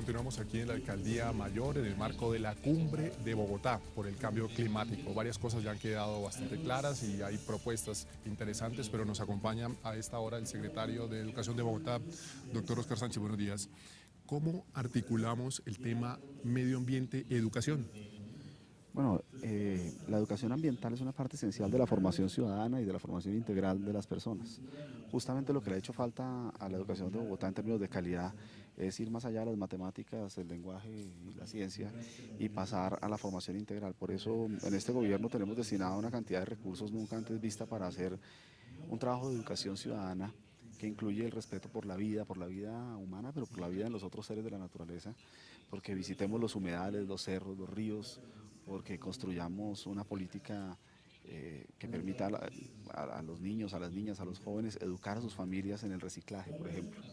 Continuamos aquí en la Alcaldía Mayor en el marco de la Cumbre de Bogotá por el cambio climático. Varias cosas ya han quedado bastante claras y hay propuestas interesantes, pero nos acompaña a esta hora el secretario de Educación de Bogotá, doctor Oscar Sánchez. Buenos días. ¿Cómo articulamos el tema medio ambiente-educación? Bueno, la educación ambiental es una parte esencial de la formación ciudadana y de la formación integral de las personas. Justamente lo que le ha hecho falta a la educación de Bogotá en términos de calidad es ir más allá de las matemáticas, el lenguaje y la ciencia y pasar a la formación integral. Por eso en este gobierno tenemos destinado una cantidad de recursos nunca antes vista para hacer un trabajo de educación ciudadana que incluye el respeto por la vida humana, pero por la vida de los otros seres de la naturaleza, porque visitemos los humedales, los cerros, los ríos, porque construyamos una política que permita a los niños, a las niñas, a los jóvenes educar a sus familias en el reciclaje, por ejemplo.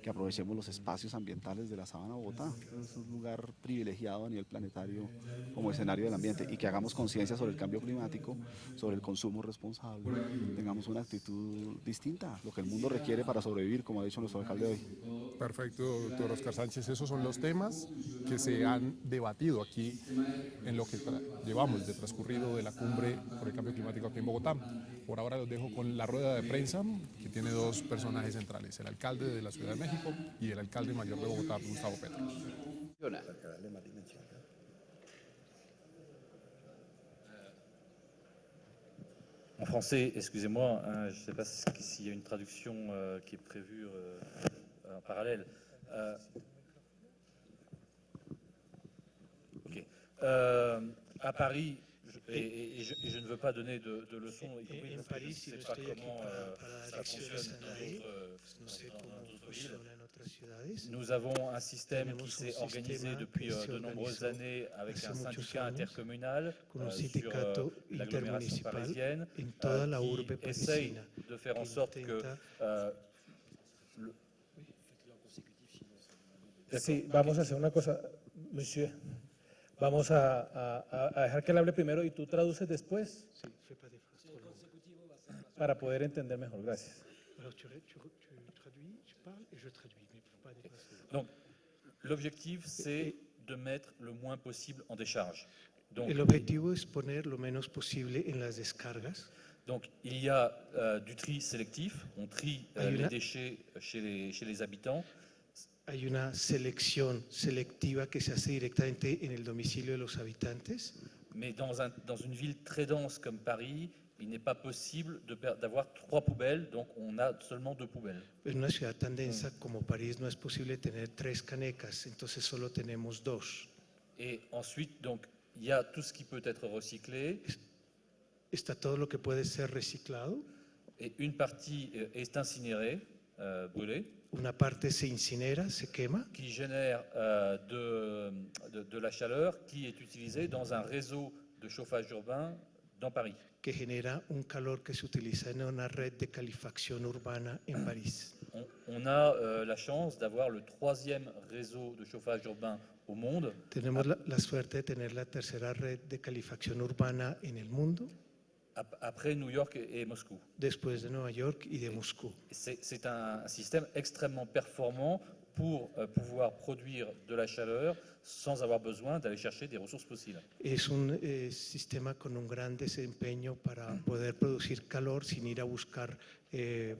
Que aprovechemos los espacios ambientales de la Sabana Bogotá, es un lugar privilegiado a nivel planetario como escenario del ambiente, y que hagamos conciencia sobre el cambio climático, sobre el consumo responsable, tengamos una actitud distinta, lo que el mundo requiere para sobrevivir, como ha dicho nuestro alcalde hoy. Perfecto, doctor Oscar Sánchez. Esos son los temas que se han debatido aquí en lo que llevamos de transcurrido de la cumbre por el cambio climático aquí en Bogotá. Por ahora los dejo con la rueda de prensa, que tiene dos personajes centrales, el alcalde de la Ciudad de México y el alcalde mayor de Bogotá, Gustavo Petro. En français, excusez-moi, je ne sais pas s'il y a une traduction qui est prévue en parallèle. Ok. À Paris, je ne veux pas donner de leçons, En París, si no estoy aquí para dar lecciones a nadie, no sé cómo funciona en otras ciudades. Nous avons un système qui s'est organisé depuis de nombreuses années avec un syndicat intercommunal sur l'agglomération parisienne qui essaye de faire en sorte que Sí, vamos a hacer una cosa, monsieur. Vamos a dejar que él hable primero y tú traduces después para poder entender mejor. Gracias. Donc, l'objectif, c'est de mettre le moins possible en décharge. Donc, el objetivo es poner lo menos posible en las descargas. Donc, il y a du tri sélectif, on trie les déchets chez les habitants. Hay una selección selectiva que se hace directamente en el domicilio de los habitantes. Mais dans une ville très dense comme Paris, il n'est pas possible d'avoir 3 poubelles, donc on a seulement 2 poubelles. En una ciudad tan densa como París no es posible tener 3 canecas, entonces solo tenemos 2. Et ensuite, donc, il y a tout ce qui peut être recyclé. Está todo lo que puede ser reciclado. Et une partie est incinérée, brûlée. Una parte se incinera, se quema. Qui génère de la chaleur qui est utilisée dans un réseau de chauffage urbain dans Paris. Que genera un calor que se utiliza en una red de calefacción urbana en París. On a la chance d'avoir le 3e réseau de chauffage urbain au monde. Tenemos la suerte de tener la tercera red de calefacción urbana en el mundo. Après New York et Moscou. Después de Nueva York y de Moscú. C'est un système extrêmement performant pour pouvoir produire de la chaleur sans avoir besoin d'aller chercher des ressources fossiles. Es un sistema con un gran desempeño para poder producir calor sin ir a buscar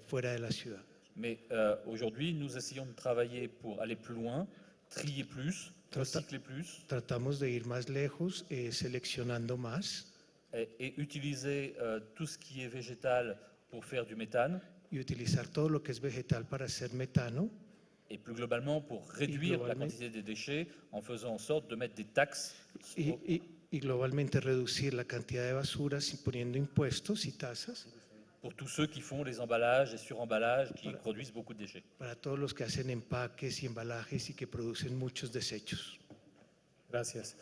fuera de la ciudad. Mais aujourd'hui, nous essayons de travailler pour aller plus loin, trier plus, recycler plus. Tratamos de ir más lejos, seleccionando más. Et utiliser tout ce qui est végétal pour faire du méthane. Y utilizar todo lo que es vegetal para hacer metano. Et plus globalement pour réduire la quantité des déchets en faisant en sorte de mettre des taxes. Y globalmente reducir la cantidad de basuras poniendo impuestos y tasas. Pour tous ceux qui font les emballages et suremballages qui produisent beaucoup de déchets. Para todos los que hacen empaques y embalajes y que producen muchos desechos. Gracias.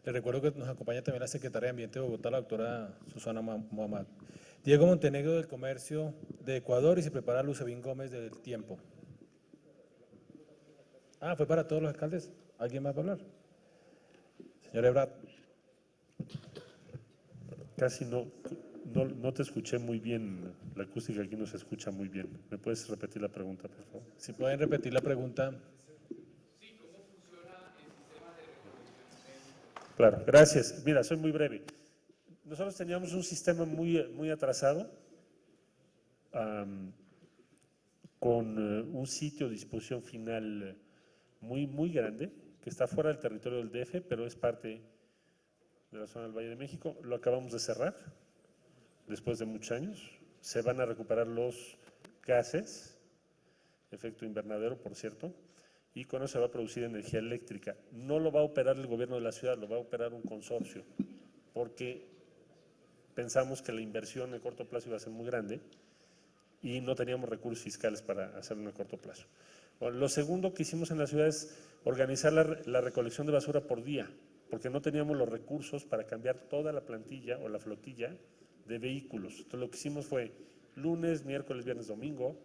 Les recuerdo que nos acompaña también la secretaria de Ambiente de Bogotá, la doctora Susana Muhammad. Diego Montenegro del Comercio de Ecuador, y se prepara Lucebín Gómez del Tiempo. Ah, ¿fue para todos los alcaldes? ¿Alguien más va a hablar? Señor Ebrard. Casi no te escuché muy bien, la acústica aquí no se escucha muy bien. ¿Me puedes repetir la pregunta, por favor? Si pueden repetir la pregunta. Sí, Claro, gracias. Mira, soy muy breve. Nosotros teníamos un sistema muy atrasado, con un sitio de disposición final muy grande, que está fuera del territorio del DF, pero es parte de la zona del Valle de México. Lo acabamos de cerrar después de muchos años. Se van a recuperar los gases, efecto invernadero, por cierto, y con eso se va a producir energía eléctrica. No lo va a operar el gobierno de la ciudad, lo va a operar un consorcio, porque pensamos que la inversión en corto plazo iba a ser muy grande y no teníamos recursos fiscales para hacerlo en corto plazo. Bueno, lo segundo que hicimos en la ciudad es organizar la recolección de basura por día, porque no teníamos los recursos para cambiar toda la plantilla o la flotilla de vehículos. Entonces lo que hicimos fue lunes, miércoles, viernes, domingo,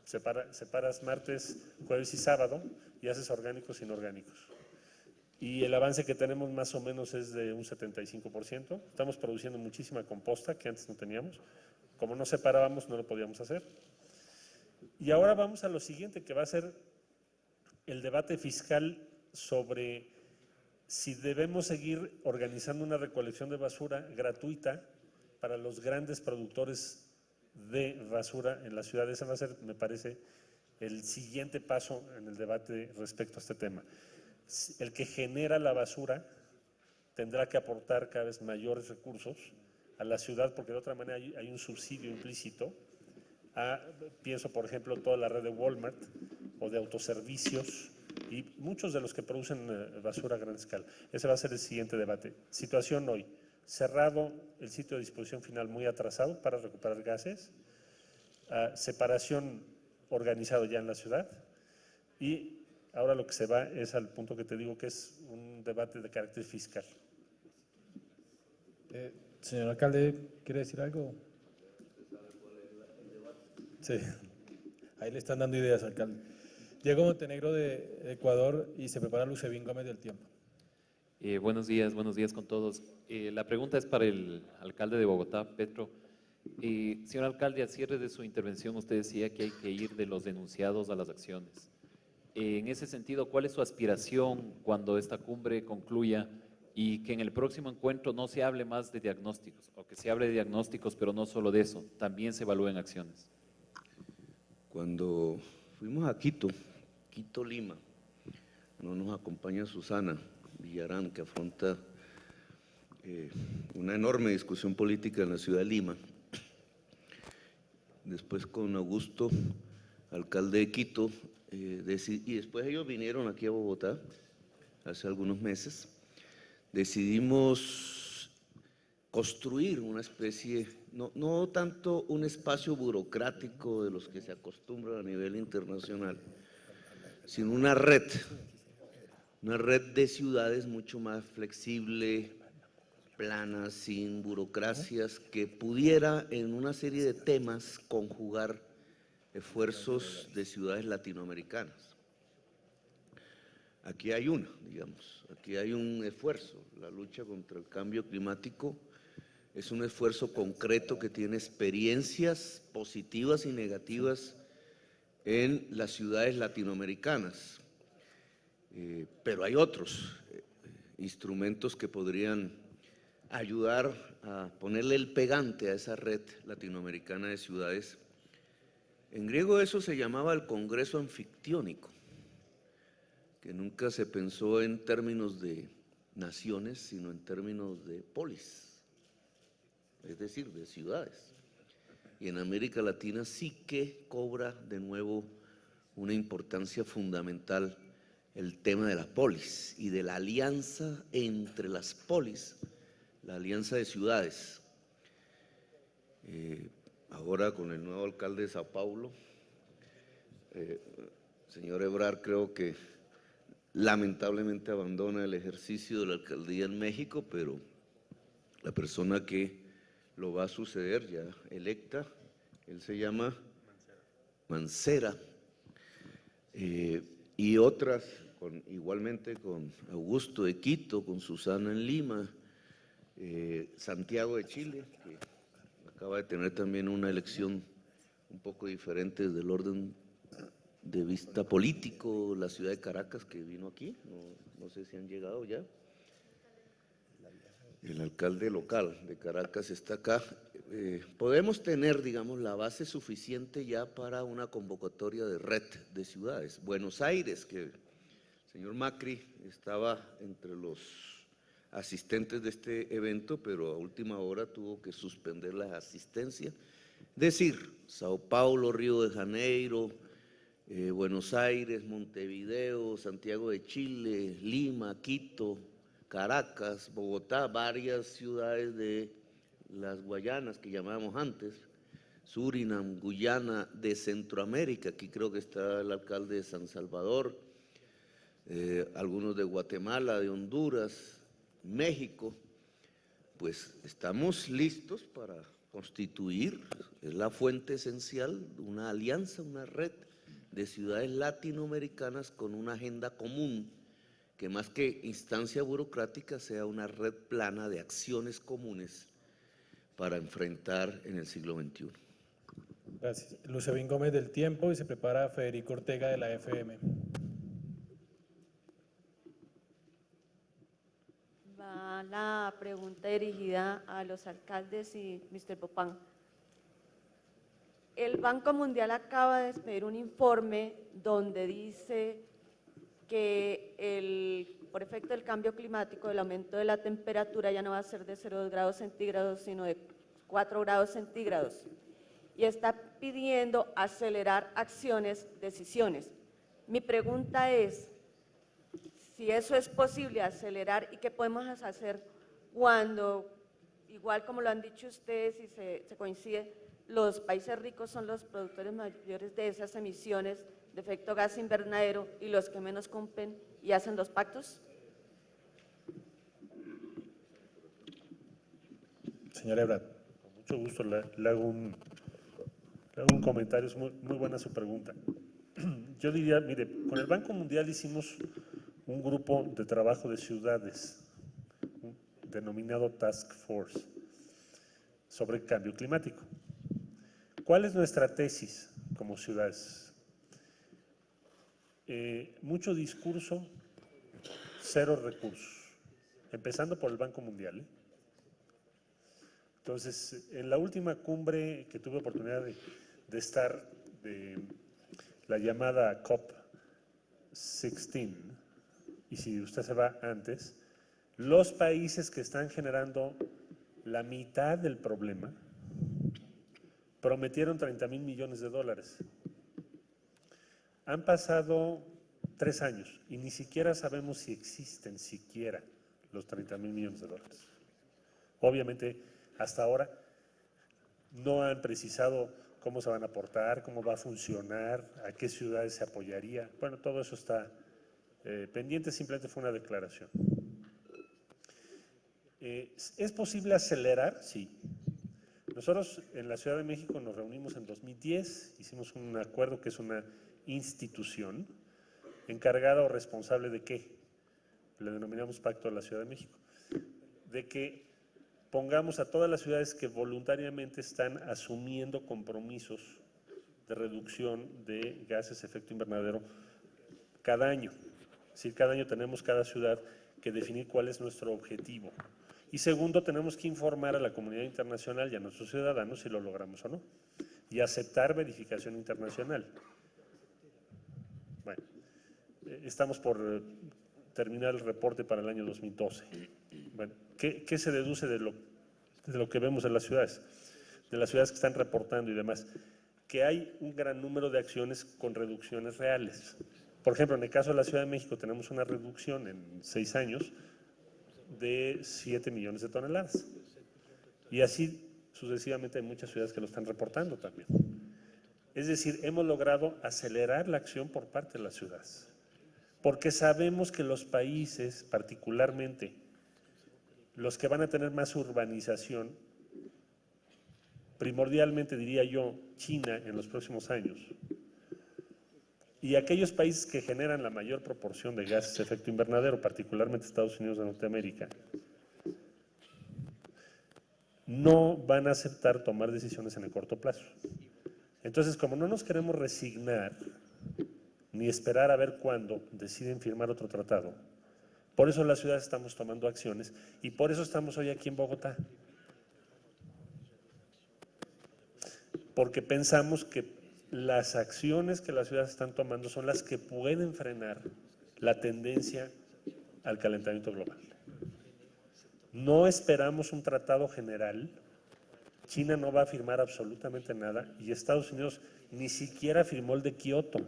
separas martes, jueves y sábado y haces orgánicos e inorgánicos. Y el avance que tenemos más o menos es de un 75%. Estamos produciendo muchísima composta que antes no teníamos. Como no separábamos, no lo podíamos hacer. Y ahora vamos a lo siguiente, que va a ser el debate fiscal sobre si debemos seguir organizando una recolección de basura gratuita para los grandes productores de basura en la ciudad. Ese va a ser, me parece, el siguiente paso en el debate respecto a este tema. El que genera la basura tendrá que aportar cada vez mayores recursos a la ciudad, porque de otra manera hay un subsidio implícito. Pienso, por ejemplo, toda la red de Walmart o de autoservicios y muchos de los que producen basura a gran escala. Ese va a ser el siguiente debate. Situación hoy: cerrado el sitio de disposición final muy atrasado para recuperar gases, separación organizado ya en la ciudad, y ahora lo que se va es al punto que te digo, que es un debate de carácter fiscal. Señor alcalde, ¿quiere decir algo? Sí, ahí le están dando ideas, alcalde. Diego Montenegro de Ecuador, y se prepara Lucevín Gómez del Tiempo. Buenos días con todos. La pregunta es para el alcalde de Bogotá, Petro. Señor alcalde, al cierre de su intervención usted decía que hay que ir de los denunciados a las acciones. En ese sentido, ¿cuál es su aspiración cuando esta cumbre concluya y que en el próximo encuentro no se hable más de diagnósticos, o que se hable de diagnósticos, pero no solo de eso, también se evalúen acciones? Cuando fuimos a Quito, Lima, no nos acompaña Susana Villarán, que afronta una enorme discusión política en la ciudad de Lima. Después con Augusto, alcalde de Quito, y después ellos vinieron aquí a Bogotá hace algunos meses. Decidimos construir una especie, no tanto un espacio burocrático de los que se acostumbran a nivel internacional, sino una red de ciudades mucho más flexible, plana, sin burocracias, que pudiera en una serie de temas conjugar esfuerzos de ciudades latinoamericanas. Aquí hay aquí hay un esfuerzo. La lucha contra el cambio climático es un esfuerzo concreto que tiene experiencias positivas y negativas en las ciudades latinoamericanas. Pero hay otros instrumentos que podrían ayudar a ponerle el pegante a esa red latinoamericana de ciudades. En griego eso se llamaba el Congreso Anfictiónico, que nunca se pensó en términos de naciones, sino en términos de polis, es decir, de ciudades. Y en América Latina sí que cobra de nuevo una importancia fundamental el tema de la polis y de la alianza entre las polis, la alianza de ciudades. Ahora con el nuevo alcalde de Sao Paulo, señor Ebrard, creo que lamentablemente abandona el ejercicio de la alcaldía en México, pero la persona que lo va a suceder, ya electa, él se llama Mancera, y otras, igualmente con Augusto de Quito, con Susana en Lima, Santiago de Chile, que acaba de tener también una elección un poco diferente desde el orden de vista político, la ciudad de Caracas, que vino aquí, no sé si han llegado ya, el alcalde local de Caracas está acá, podemos tener, digamos, la base suficiente ya para una convocatoria de red de ciudades. Buenos Aires, que el señor Macri estaba entre los asistentes de este evento, pero a última hora tuvo que suspender la asistencia. Es decir, Sao Paulo, Río de Janeiro, Buenos Aires, Montevideo, Santiago de Chile, Lima, Quito, Caracas, Bogotá, varias ciudades de las Guayanas que llamábamos antes, Surinam, Guyana, de Centroamérica, aquí creo que está el alcalde de San Salvador, algunos de Guatemala, de Honduras, México, pues estamos listos para constituir, es la fuente esencial de una alianza, una red de ciudades latinoamericanas con una agenda común, que más que instancia burocrática sea una red plana de acciones comunes para enfrentar en el siglo XXI. Gracias. Lucebín Gómez del Tiempo y se prepara Federico Ortega de la FM. Va la pregunta dirigida a los alcaldes y Mr. Popán. El Banco Mundial acaba de expedir un informe donde dice que por efecto del cambio climático, el aumento de la temperatura ya no va a ser de 0,2 grados centígrados, sino de 4 grados centígrados. Y está pidiendo acelerar acciones, decisiones. Mi pregunta es, si eso es posible, acelerar, ¿y qué podemos hacer cuando, igual como lo han dicho ustedes y se coincide, los países ricos son los productores mayores de esas emisiones de efecto gas invernadero y los que menos cumplen y hacen los pactos? Señor Ebrard. Con mucho gusto le hago un comentario, es muy buena su pregunta. Yo diría, mire, con el Banco Mundial hicimos un grupo de trabajo de ciudades denominado Task Force sobre cambio climático. ¿Cuál es nuestra tesis como ciudades? Mucho discurso, cero recursos, empezando por el Banco Mundial. Entonces, en la última cumbre que tuve oportunidad de estar, de la llamada COP16, y si usted se va antes, los países que están generando la mitad del problema prometieron $30,000 millones de dólares. Han pasado 3 años y ni siquiera sabemos si existen siquiera los $30,000 millones de dólares. Obviamente, hasta ahora no han precisado cómo se van a aportar, cómo va a funcionar, a qué ciudades se apoyaría. Bueno, todo eso está pendiente, simplemente fue una declaración. ¿Es posible acelerar? Sí. Nosotros en la Ciudad de México nos reunimos en 2010, hicimos un acuerdo que es una institución encargada o responsable de ¿qué? Le denominamos Pacto de la Ciudad de México, de que pongamos a todas las ciudades que voluntariamente están asumiendo compromisos de reducción de gases de efecto invernadero cada año. Es decir, cada año tenemos cada ciudad que definir cuál es nuestro objetivo. Y segundo, tenemos que informar a la comunidad internacional y a nuestros ciudadanos si lo logramos o no, y aceptar verificación internacional. Bueno, estamos por terminar el reporte para el año 2012. Bueno, ¿qué se deduce de lo que vemos en las ciudades? De las ciudades que están reportando y demás. Que hay un gran número de acciones con reducciones reales. Por ejemplo, en el caso de la Ciudad de México tenemos una reducción en 6 años de 7 millones de toneladas. Y así sucesivamente hay muchas ciudades que lo están reportando también. Es decir, hemos logrado acelerar la acción por parte de las ciudades. Porque sabemos que los países, particularmente los que van a tener más urbanización, primordialmente diría yo China en los próximos años, y aquellos países que generan la mayor proporción de gases de efecto invernadero, particularmente Estados Unidos de Norteamérica, no van a aceptar tomar decisiones en el corto plazo. Entonces, como no nos queremos resignar, ni esperar a ver cuándo deciden firmar otro tratado, Por eso las ciudades estamos tomando acciones y por eso estamos hoy aquí en Bogotá. Porque pensamos que las acciones que las ciudades están tomando son las que pueden frenar la tendencia al calentamiento global. No esperamos un tratado general, China no va a firmar absolutamente nada y Estados Unidos ni siquiera firmó el de Kioto.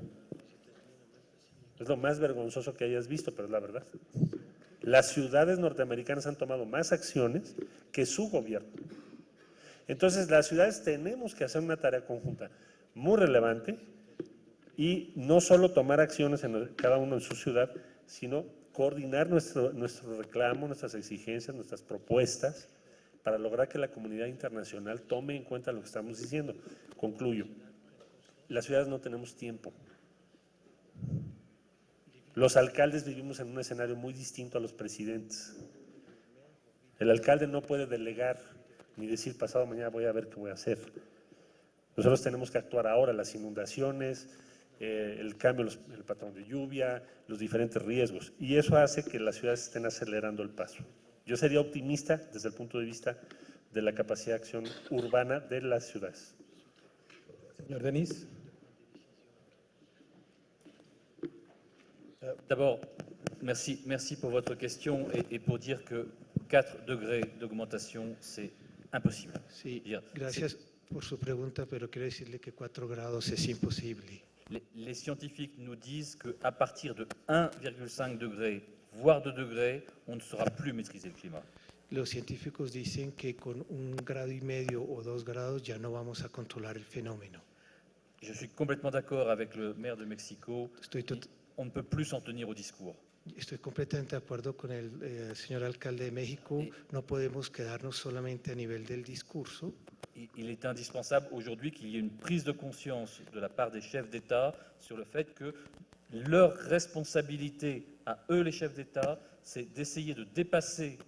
Es lo más vergonzoso que hayas visto, pero es la verdad. Las ciudades norteamericanas han tomado más acciones que su gobierno. Entonces, las ciudades tenemos que hacer una tarea conjunta muy relevante y no solo tomar acciones cada uno en su ciudad, sino coordinar nuestro reclamo, nuestras exigencias, nuestras propuestas para lograr que la comunidad internacional tome en cuenta lo que estamos diciendo. Concluyo. Las ciudades no tenemos tiempo. Los alcaldes vivimos en un escenario muy distinto a los presidentes. El alcalde no puede delegar ni decir pasado mañana voy a ver qué voy a hacer. Nosotros tenemos que actuar ahora, las inundaciones, el cambio, el patrón de lluvia, los diferentes riesgos. Y eso hace que las ciudades estén acelerando el paso. Yo sería optimista desde el punto de vista de la capacidad de acción urbana de las ciudades. Señor Denis. D'abord, merci pour votre question et pour dire que 4 degrés d'augmentation, c'est imposible. Sí, gracias por su pregunta, pero quiero decirle que 4 grados es imposible. Les scientifiques nous disent qu'à partir de 1,5 degré, voire 2 degrés, on ne saura plus maîtriser le climat. Los científicos dicen que con 1,5 grados o 2 grados ya no vamos a controlar el fenómeno. Je suis complètement d'accord avec le maire de Mexico. On ne peut plus s'en tenir au discours. Estoy completamente de acuerdo con el señor alcalde de México. No podemos quedarnos solamente a nivel del discurso. Il est indispensable aujourd'hui qu'il y ait une prise de conscience de la part des chefs d'État sur le fait que leur responsabilité à eux, les chefs d'État, c'est d'essayer de dépasser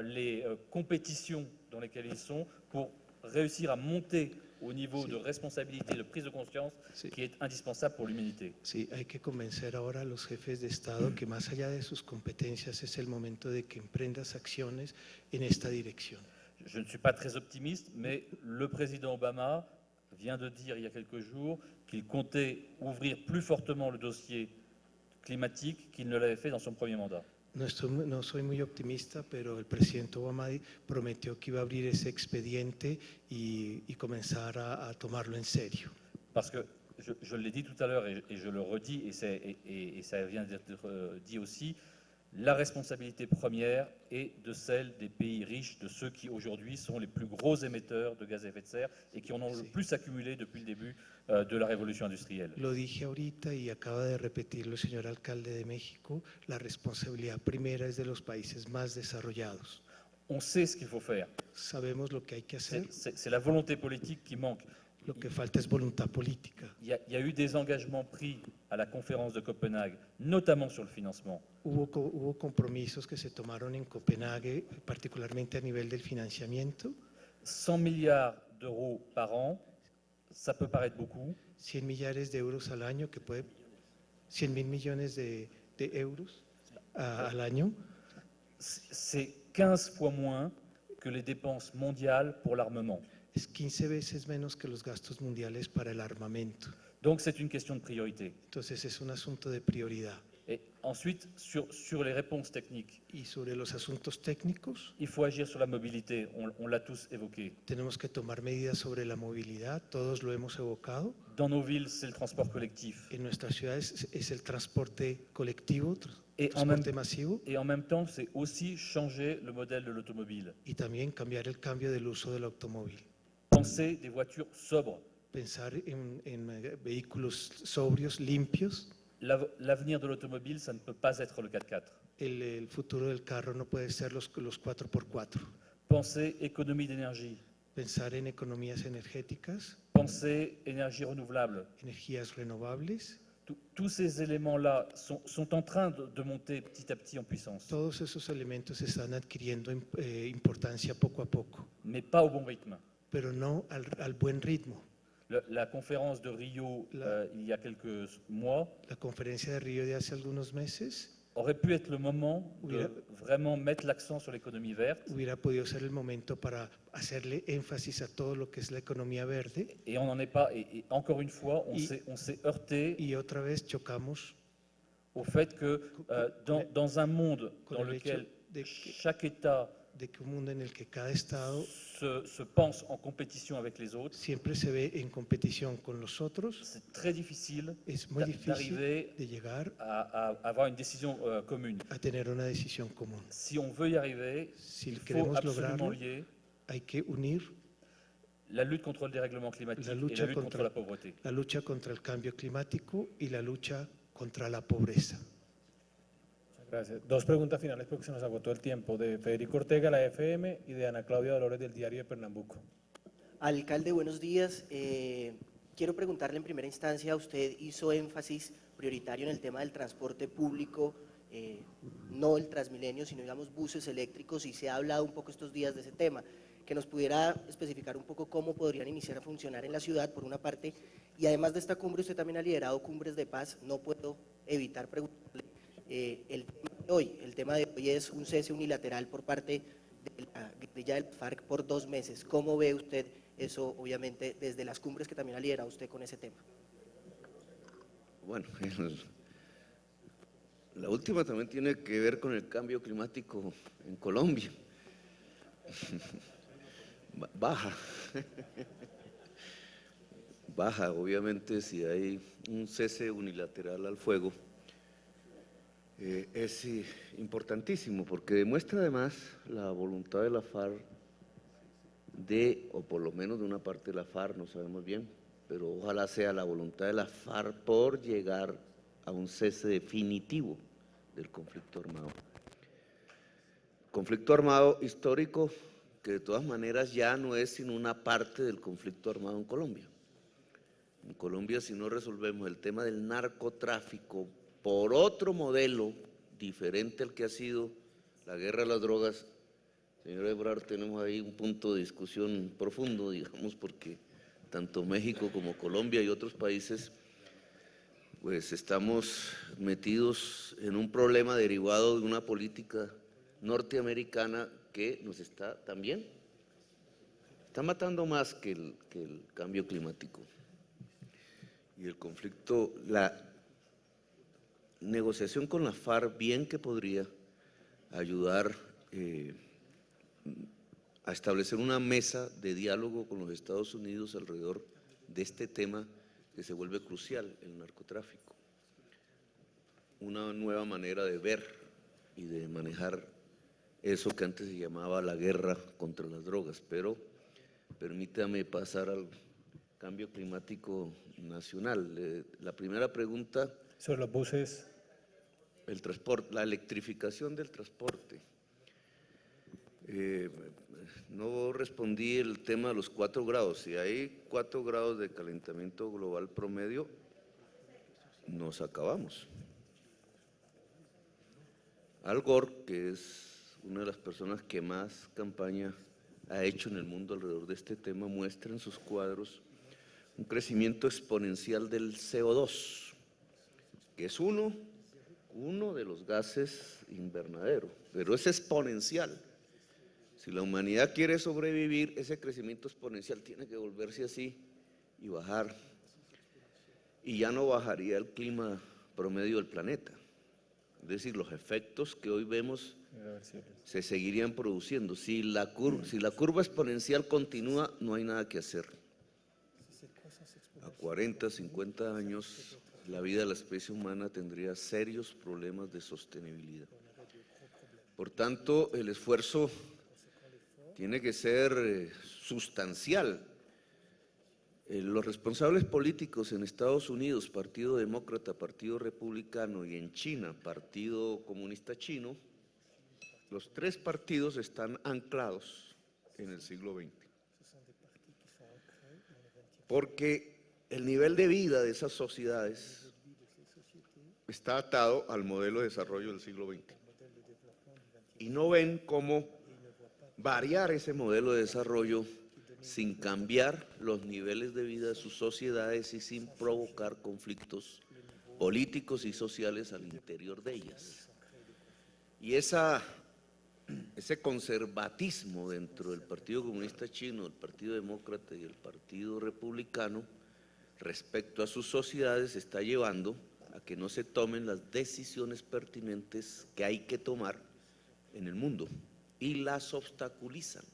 les compétitions dans lesquelles ils sont pour réussir à monter au niveau de responsabilité, de prise de conscience, qui est indispensable pour l'humanité. Sí, hay que convencer ahora a los jefes de Estado que más allá de sus competencias es el momento de que emprendas acciones en esta dirección. Je ne suis pas très optimiste, mais le président Obama vient de dire il y a quelques jours qu'il comptait ouvrir plus fortement le dossier climatique qu'il ne l'avait fait dans son premier mandat. No soy muy optimista, pero el presidente Obama prometió que iba a abrir ese expediente y comenzar a tomarlo en serio. Parce que je l'ai dit tout à l'heure et je le redis, et ça vient d'être dit aussi, la responsabilité première est de celle des pays riches, de ceux qui aujourd'hui sont les plus gros émetteurs de gaz à effet de serre et qui en ont le plus accumulé depuis le début de la révolution industrielle. Lo dije ahorita y acaba de repetirlo el señor alcalde de México, la responsabilidad primera es de los países más desarrollados. On sait ce qu'il faut faire. Sabemos lo que hay que hacer. C'est la volonté politique qui manque. Lo que falta es voluntad política. Il y a eu des engagements pris à la conférence de Copenhague, notamment sur le financement. Hubo compromisos que se tomaron en Copenhague, particularmente a nivel del financiamiento. 100 milliards d'euros par an, ça peut paraître beaucoup. 100 millares de euros al año, que puede 100.000 millones de euros al año. C'est 15 fois moins que les dépenses mondiales pour l'armement. Es 15 veces menos que los gastos mundiales para el armamento. Donc c'est une question de priorité. Entonces es un asunto de prioridad. Et ensuite, sur les réponses techniques. Y sobre los asuntos técnicos. Il faut agir sur la mobilité, on l'a tous évoqué. Tenemos que tomar medidas sobre la movilidad, todos lo hemos evocado. Dans nos villes, c'est le transport collectif. En nuestras ciudades es el transporte colectivo, et transporte masivo. Et en même temps, c'est aussi changer le modèle de l'automobile. Y también cambiar el cambio del uso del automóvil. Penser des voitures sobres. Pensar en vehículos sobrios, limpios. L'avenir de l'automobile, ça ne peut pas être le 4x4. El futuro del carro no puede ser los 4x4. Penser économie d'énergie. Pensar en economías energéticas. Penser énergie renouvelable. Energías renovables. Tous ces éléments-là sont en train de monter petit à petit en puissance. Todos esos elementos están adquiriendo importancia poco a poco. Mais pas au bon rythme. Pero no al buen ritmo. La conférence de Rio il y a quelques mois. La conferencia de Río de hace algunos meses. aurait pu être le moment de vraiment mettre l'accent sur l'économie verte. Hubiera podido ser el momento para hacerle énfasis a todo lo que es la economía verde. Et on n'en est pas. Et encore une fois, on s'est heurté y otra vez chocamos au fait que dans un monde dans lequel chaque État de que un mundo en el que cada estado se pense en compétition avec les autres, siempre se ve en competición con los otros, c'est très difficile d'arriver de llegar à avoir une décision commune. A tener una decisión común. Si on veut y arriver, si il faut absolument lier hay que unir la lutte contre le dérèglement climatique et la lutte contre la pauvreté. La lucha contra el cambio climático y la lucha contra la pobreza. Gracias. Dos preguntas finales porque se nos agotó el tiempo, de Federico Ortega, la FM, y de Ana Claudia Dolores, del Diario de Pernambuco. Alcalde, buenos días. Quiero preguntarle en primera instancia, usted hizo énfasis prioritario en el tema del transporte público, no el Transmilenio, sino digamos buses eléctricos, y se ha hablado un poco estos días de ese tema. Que nos pudiera especificar un poco cómo podrían iniciar a funcionar en la ciudad, por una parte, y además de esta cumbre, usted también ha liderado cumbres de paz. No puedo evitar preguntarle el tema de hoy es un cese unilateral por parte de la guerrilla del FARC por 2 meses. ¿Cómo ve usted eso, obviamente, desde las cumbres que también ha liderado usted con ese tema? Bueno, la última también tiene que ver con el cambio climático en Colombia. Baja, obviamente, si hay un cese unilateral al fuego. Es importantísimo porque demuestra además la voluntad de la FARC o por lo menos de una parte de la FARC, no sabemos bien, pero ojalá sea la voluntad de la FARC por llegar a un cese definitivo del conflicto armado. Conflicto armado histórico que de todas maneras ya no es sino una parte del conflicto armado en Colombia. En Colombia, si no resolvemos el tema del narcotráfico por otro modelo diferente al que ha sido la guerra a las drogas, señor Ebrard, tenemos ahí un punto de discusión profundo, digamos, porque tanto México como Colombia y otros países, pues estamos metidos en un problema derivado de una política norteamericana que nos está matando más que el cambio climático. Y el conflicto, la negociación con la FARC bien que podría ayudar a establecer una mesa de diálogo con los Estados Unidos alrededor de este tema que se vuelve crucial, el narcotráfico. Una nueva manera de ver y de manejar eso que antes se llamaba la guerra contra las drogas, pero permítame pasar al cambio climático nacional. La primera pregunta… Sobre los buses. El transporte, la electrificación del transporte. No respondí el tema de los 4 grados. Si hay 4 grados de calentamiento global promedio, nos acabamos. Al Gore, que es una de las personas que más campaña ha hecho en el mundo alrededor de este tema, muestra en sus cuadros un crecimiento exponencial del CO2, que es uno de los gases invernadero, pero es exponencial. Si la humanidad quiere sobrevivir, ese crecimiento exponencial tiene que volverse así y bajar. Y ya no bajaría el clima promedio del planeta. Es decir, los efectos que hoy vemos se seguirían produciendo. Si la curva exponencial continúa, no hay nada que hacer. A 40, 50 años, la vida de la especie humana tendría serios problemas de sostenibilidad. Por tanto, el esfuerzo tiene que ser sustancial. Los responsables políticos en Estados Unidos, Partido Demócrata, Partido Republicano, y en China, Partido Comunista Chino, los 3 partidos están anclados en el siglo XX. Porque el nivel de vida de esas sociedades está atado al modelo de desarrollo del siglo XX. Y no ven cómo variar ese modelo de desarrollo sin cambiar los niveles de vida de sus sociedades y sin provocar conflictos políticos y sociales al interior de ellas. Y ese conservatismo dentro del Partido Comunista Chino, el Partido Demócrata y el Partido Republicano respecto a sus sociedades está llevando a que no se tomen las decisiones pertinentes que hay que tomar en el mundo y las obstaculizan.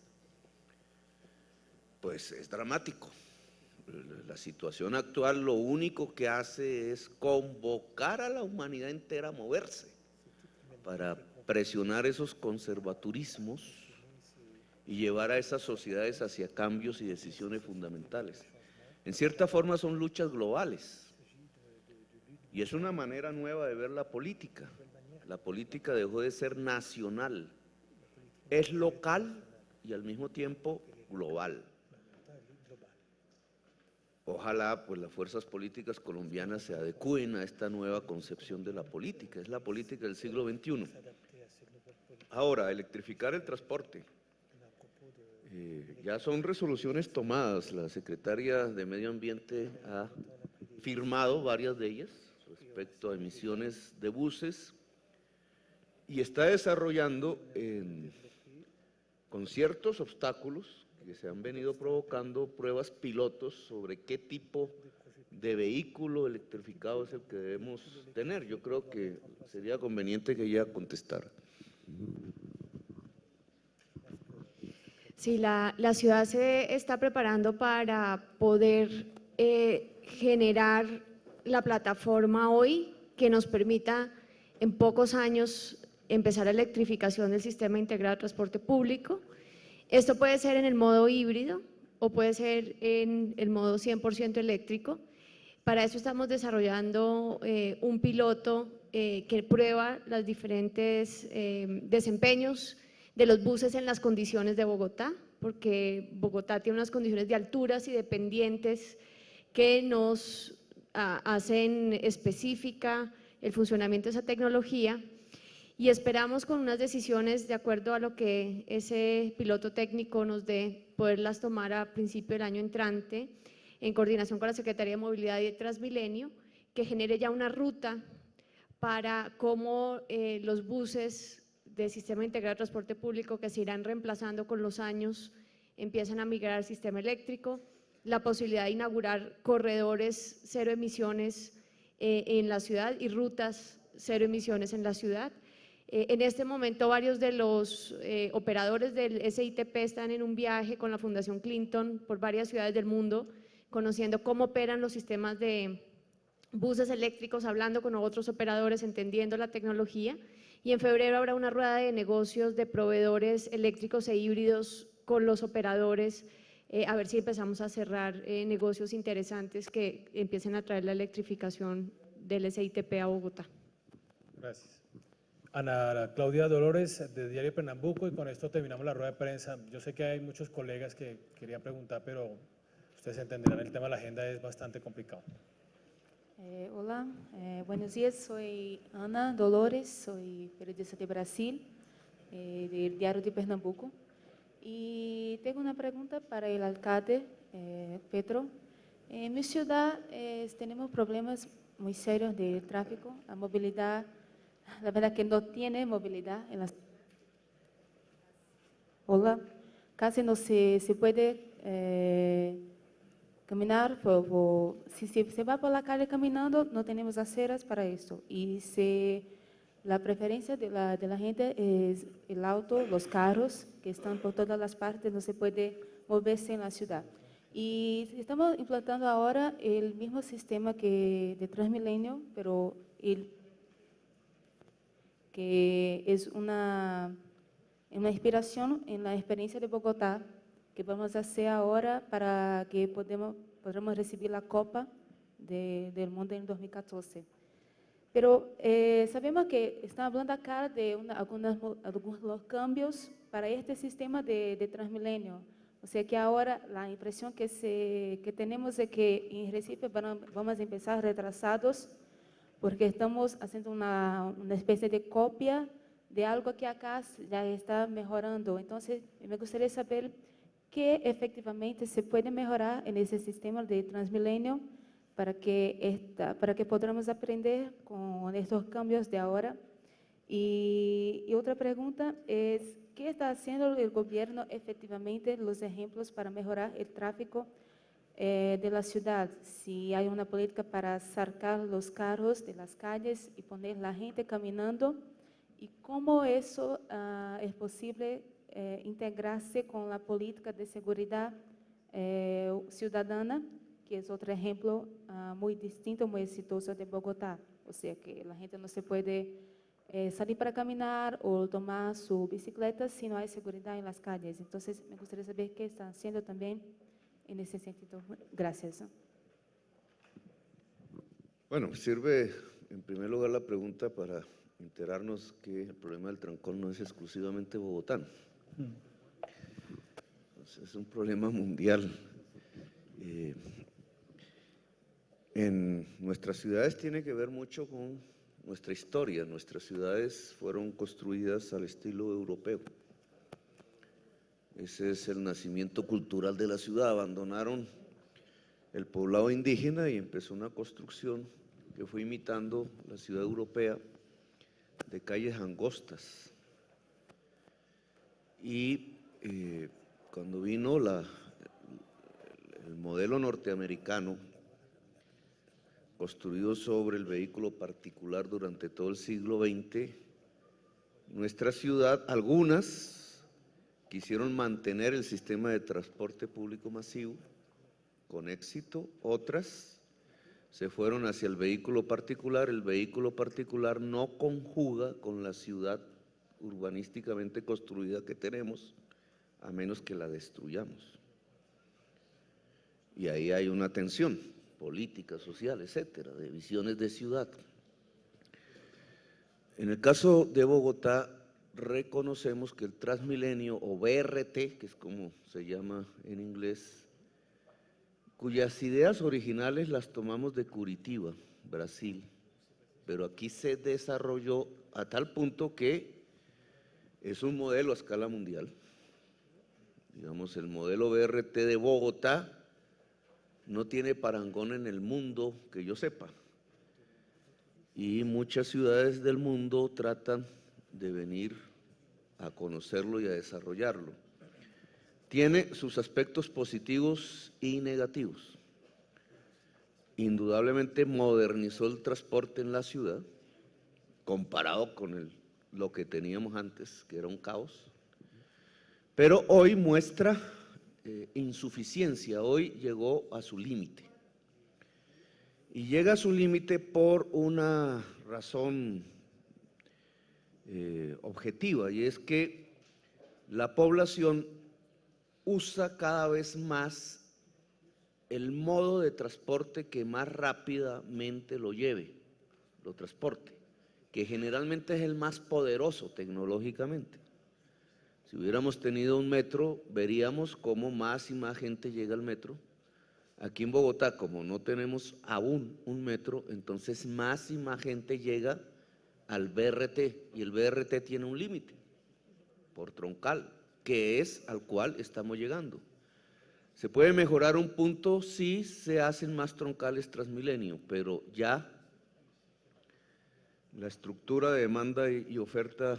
Pues es dramático. La situación actual lo único que hace es convocar a la humanidad entera a moverse para presionar esos conservaturismos y llevar a esas sociedades hacia cambios y decisiones fundamentales. En cierta forma son luchas globales y es una manera nueva de ver la política. La política dejó de ser nacional, es local y al mismo tiempo global. Ojalá pues las fuerzas políticas colombianas se adecúen a esta nueva concepción de la política, es la política del siglo XXI. Ahora, electrificar el transporte. Ya son resoluciones tomadas, la Secretaría de Medio Ambiente ha firmado varias de ellas respecto a emisiones de buses y está desarrollando con ciertos obstáculos que se han venido provocando pruebas pilotos sobre qué tipo de vehículo electrificado es el que debemos tener. Yo creo que sería conveniente que ella contestara. Sí, la ciudad se está preparando para poder generar la plataforma hoy que nos permita en pocos años empezar la electrificación del sistema integrado de transporte público. Esto puede ser en el modo híbrido o puede ser en el modo 100% eléctrico. Para eso estamos desarrollando un piloto que prueba los diferentes desempeños de los buses en las condiciones de Bogotá, porque Bogotá tiene unas condiciones de alturas y de pendientes que nos hacen específica el funcionamiento de esa tecnología y esperamos con unas decisiones de acuerdo a lo que ese piloto técnico nos dé, poderlas tomar a principio del año entrante en coordinación con la Secretaría de Movilidad y de Transmilenio, que genere ya una ruta para cómo los buses del Sistema Integrado de Transporte Público que se irán reemplazando con los años empiezan a migrar al sistema eléctrico, la posibilidad de inaugurar corredores cero emisiones en la ciudad y rutas cero emisiones en la ciudad. En este momento varios de los operadores del SITP están en un viaje con la Fundación Clinton por varias ciudades del mundo, conociendo cómo operan los sistemas de buses eléctricos, hablando con otros operadores, entendiendo la tecnología. Y en febrero habrá una rueda de negocios de proveedores eléctricos e híbridos con los operadores, a ver si empezamos a cerrar negocios interesantes que empiecen a traer la electrificación del SITP a Bogotá. Gracias. Ana Claudia Dolores, de Diario Pernambuco, y con esto terminamos la rueda de prensa. Yo sé que hay muchos colegas que querían preguntar, pero ustedes entenderán, el tema de la agenda es bastante complicado. Hola, buenos días, soy Ana Dolores, soy periodista de Brasil, del Diario de Pernambuco, y tengo una pregunta para el alcalde, Petro. En mi ciudad tenemos problemas muy serios de tráfico, la movilidad, la verdad que no tiene movilidad en las... Hola, casi no se puede caminar, si se va por la calle caminando, no tenemos aceras para esto. Y la preferencia de la gente es el auto, los carros, que están por todas las partes, no se puede moverse en la ciudad. Y estamos implantando ahora el mismo sistema que de Transmilenio, pero que es una inspiración en la experiencia de Bogotá, que vamos a hacer ahora para que podamos recibir la Copa del Mundo en 2014. Pero sabemos que están hablando acá de algunos cambios para este sistema de Transmilenio. O sea que ahora la impresión que tenemos es que en Recife vamos a empezar retrasados porque estamos haciendo una especie de copia de algo que acá ya está mejorando. Entonces, me gustaría saber qué efectivamente se puede mejorar en ese sistema de Transmilenio para que podamos aprender con estos cambios de ahora Y otra pregunta es, ¿qué está haciendo el gobierno efectivamente, los ejemplos para mejorar el tráfico de la ciudad? Si hay una política para sacar los carros de las calles y poner la gente caminando, y cómo eso es posible integrarse con la política de seguridad ciudadana, que es otro ejemplo muy distinto, muy exitoso de Bogotá. O sea, que la gente no se puede salir para caminar o tomar su bicicleta si no hay seguridad en las calles. Entonces, me gustaría saber qué están haciendo también en ese sentido. Gracias. Bueno, sirve en primer lugar la pregunta para enterarnos que el problema del trancón no es exclusivamente bogotano. Es un problema mundial. En nuestras ciudades tiene que ver mucho con nuestra historia. Nuestras ciudades fueron construidas al estilo europeo. Ese es el nacimiento cultural de la ciudad. Abandonaron el poblado indígena y empezó una construcción que fue imitando la ciudad europea de calles angostas. Y cuando vino el modelo norteamericano, construido sobre el vehículo particular durante todo el siglo XX, nuestra ciudad, algunas quisieron mantener el sistema de transporte público masivo con éxito, otras se fueron hacia el vehículo particular no conjuga con la ciudad urbanísticamente construida que tenemos, a menos que la destruyamos. Y ahí hay una tensión política, social, etcétera, de visiones de ciudad. En el caso de Bogotá, reconocemos que el Transmilenio o BRT, que es como se llama en inglés, cuyas ideas originales las tomamos de Curitiba, Brasil, pero aquí se desarrolló a tal punto que es un modelo a escala mundial. Digamos, el modelo BRT de Bogotá no tiene parangón en el mundo que yo sepa, y muchas ciudades del mundo tratan de venir a conocerlo y a desarrollarlo. Tiene sus aspectos positivos y negativos. Indudablemente modernizó el transporte en la ciudad, comparado con lo que teníamos antes, que era un caos, pero hoy muestra insuficiencia, hoy llegó a su límite. Y llega a su límite por una razón objetiva, y es que la población usa cada vez más el modo de transporte que más rápidamente lo lleve, lo transporte, que generalmente es el más poderoso tecnológicamente. Si hubiéramos tenido un metro, veríamos cómo más y más gente llega al metro. Aquí en Bogotá, como no tenemos aún un metro, entonces más y más gente llega al BRT, y el BRT tiene un límite por troncal, que es al cual estamos llegando. ¿Se puede mejorar un punto? Sí, se hacen más troncales Transmilenio, pero ya la estructura de demanda y oferta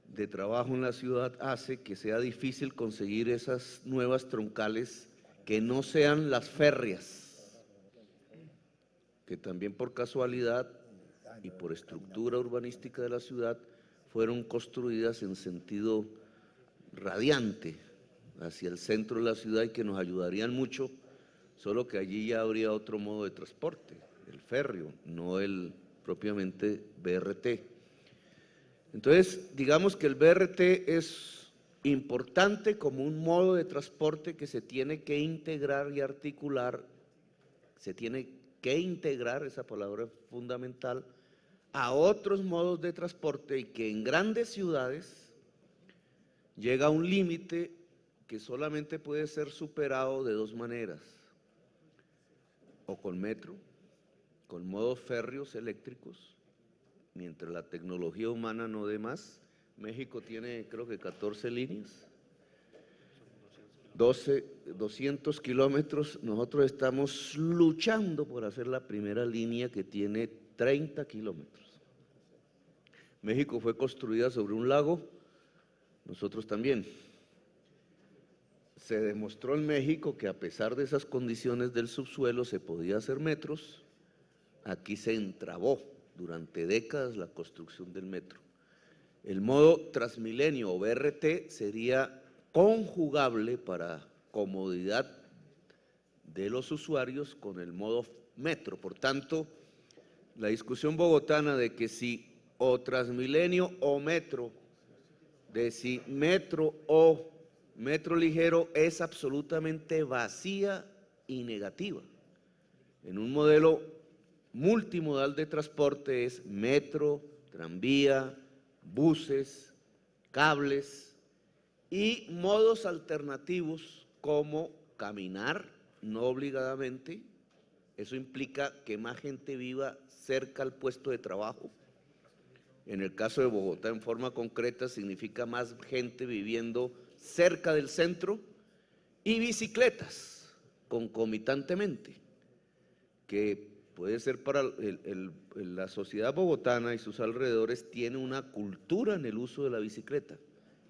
de trabajo en la ciudad hace que sea difícil conseguir esas nuevas troncales que no sean las férreas, que también por casualidad y por estructura urbanística de la ciudad fueron construidas en sentido radiante hacia el centro de la ciudad y que nos ayudarían mucho, solo que allí ya habría otro modo de transporte, el férreo, no el propiamente BRT. Entonces, digamos que el BRT es importante como un modo de transporte que se tiene que integrar y articular, se tiene que integrar, esa palabra es fundamental, a otros modos de transporte, y que en grandes ciudades llega a un límite que solamente puede ser superado de dos maneras: o con metro, con modos férreos eléctricos, mientras la tecnología humana no dé más. México tiene, creo que 14 líneas, 200 kilómetros. Nosotros estamos luchando por hacer la primera línea, que tiene 30 kilómetros. México fue construida sobre un lago, nosotros también. Se demostró en México que a pesar de esas condiciones del subsuelo se podía hacer metros. Aquí se entrabó durante décadas la construcción del metro. El modo Transmilenio o BRT sería conjugable para comodidad de los usuarios con el modo metro. Por tanto, la discusión bogotana de que si o Transmilenio o metro, de si metro o metro ligero es absolutamente vacía y negativa. En un modelo multimodal de transporte es metro, tranvía, buses, cables y modos alternativos como caminar, no obligadamente. Eso implica que más gente viva cerca al puesto de trabajo. En el caso de Bogotá, en forma concreta, significa más gente viviendo cerca del centro y bicicletas concomitantemente, que puede ser para la sociedad bogotana y sus alrededores, tiene una cultura en el uso de la bicicleta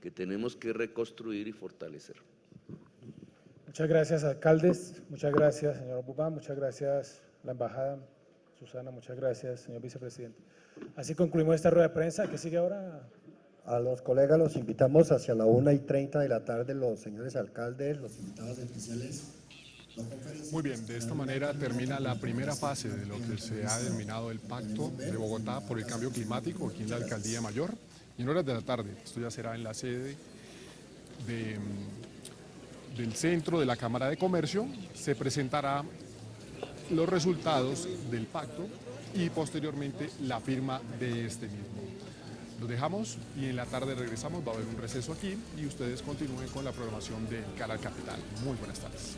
que tenemos que reconstruir y fortalecer. Muchas gracias, alcaldes. Muchas gracias, señor Bubán. Muchas gracias, la embajada. Susana, muchas gracias, señor vicepresidente. Así concluimos esta rueda de prensa. ¿Qué sigue ahora? A los colegas los invitamos hacia la 1:30 de la tarde, los señores alcaldes, los invitados especiales. Muy bien, de esta manera termina la primera fase de lo que se ha denominado el Pacto de Bogotá por el Cambio Climático aquí en la Alcaldía Mayor. Y en horas de la tarde, esto ya será en la sede del centro de la Cámara de Comercio, se presentará los resultados del pacto y posteriormente la firma de este mismo. Los dejamos y en la tarde regresamos, va a haber un receso aquí y ustedes continúen con la programación de Cara al Capital. Muy buenas tardes.